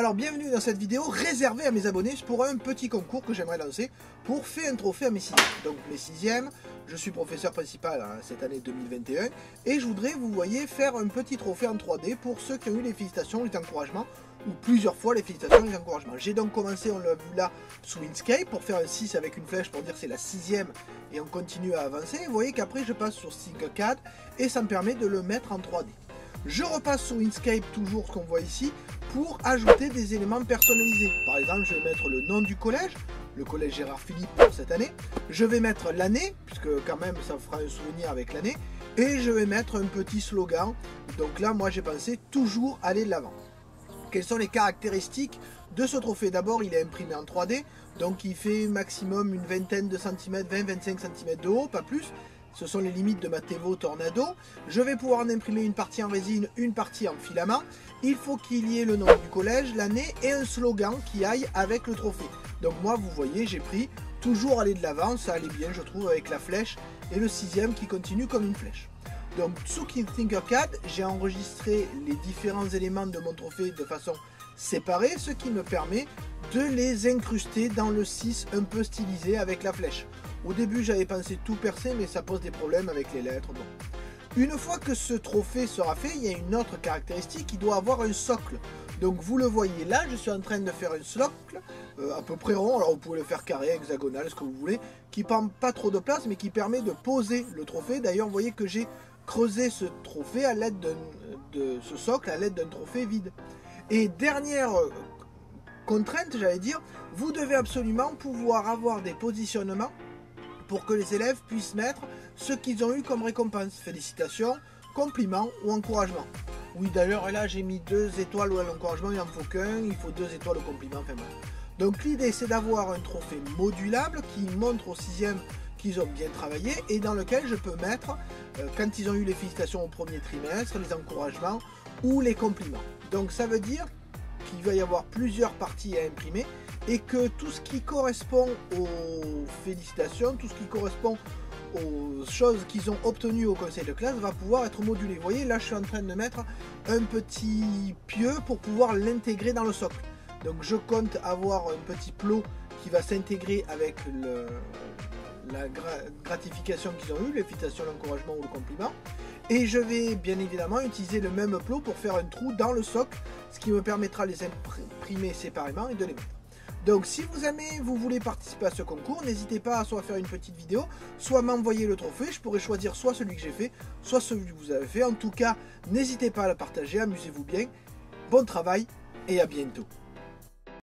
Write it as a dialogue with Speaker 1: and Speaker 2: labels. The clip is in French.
Speaker 1: Alors bienvenue dans cette vidéo réservée à mes abonnés pour un petit concours que j'aimerais lancer pour faire un trophée à mes 6e. Donc mes 6e, je suis professeur principal cette année 2021 et je voudrais, vous voyez, faire un petit trophée en 3D pour ceux qui ont eu les félicitations, les encouragements ou plusieurs fois les félicitations et les encouragements. J'ai donc commencé, on l'a vu là, sous Inkscape pour faire un 6 avec une flèche pour dire c'est la 6e et on continue à avancer. Vous voyez qu'après je passe sur Tinkercad et ça me permet de le mettre en 3D. Je repasse sur Inkscape, toujours ce qu'on voit ici, pour ajouter des éléments personnalisés. Par exemple, je vais mettre le nom du collège, le collège Gérard Philippe pour cette année. Je vais mettre l'année, puisque quand même ça fera un souvenir avec l'année. Et je vais mettre un petit slogan. Donc là, moi j'ai pensé toujours aller de l'avant. Quelles sont les caractéristiques de ce trophée? D'abord, il est imprimé en 3D, donc il fait maximum une vingtaine de centimètres, 20-25 cm de haut, pas plus. Ce sont les limites de ma Tevo Tornado. Je vais pouvoir en imprimer une partie en résine, une partie en filament. Il faut qu'il y ait le nom du collège, l'année et un slogan qui aille avec le trophée. Donc moi, vous voyez, j'ai pris toujours aller de l'avant. Ça allait bien, je trouve, avec la flèche et le 6e qui continue comme une flèche. Donc sous Tinkercad, j'ai enregistré les différents éléments de mon trophée de façon séparée, ce qui me permet de les incruster dans le 6 un peu stylisé avec la flèche. Au début, j'avais pensé tout percer, mais ça pose des problèmes avec les lettres. Bon. Une fois que ce trophée sera fait, il y a une autre caractéristique, qui doit avoir un socle. Donc vous le voyez là, je suis en train de faire un socle à peu près rond, alors vous pouvez le faire carré, hexagonal, ce que vous voulez, qui prend pas trop de place, mais qui permet de poser le trophée. D'ailleurs, vous voyez que j'ai creusé ce trophée à l'aide de ce socle, à l'aide d'un trophée vide. Et dernière contrainte, j'allais dire, vous devez absolument pouvoir avoir des positionnements pour que les élèves puissent mettre ce qu'ils ont eu comme récompense. Félicitations, compliments ou encouragement. Oui, d'ailleurs, là, j'ai mis 2 étoiles à l'encouragement, il n'en faut qu'un, il faut 2 étoiles au compliment, enfin bon. Donc l'idée, c'est d'avoir un trophée modulable qui montre aux 6e qu'ils ont bien travaillé et dans lequel je peux mettre, quand ils ont eu les félicitations au premier trimestre, les encouragements ou les compliments. Donc ça veut dire qu'il va y avoir plusieurs parties à imprimer et que tout ce qui correspond aux félicitations, tout ce qui correspond aux choses qu'ils ont obtenues au conseil de classe va pouvoir être modulé. Vous voyez, là je suis en train de mettre un petit pieu pour pouvoir l'intégrer dans le socle. Donc je compte avoir un petit plot qui va s'intégrer avec la gratification qu'ils ont eu, les félicitations, l'encouragement ou le compliment. Et je vais bien évidemment utiliser le même plot pour faire un trou dans le socle, ce qui me permettra de les imprimer séparément et de les mettre. Donc si vous voulez participer à ce concours, n'hésitez pas à soit faire une petite vidéo, soit m'envoyer le trophée. Je pourrais choisir soit celui que j'ai fait, soit celui que vous avez fait. En tout cas, n'hésitez pas à le partager, amusez-vous bien. Bon travail et à bientôt.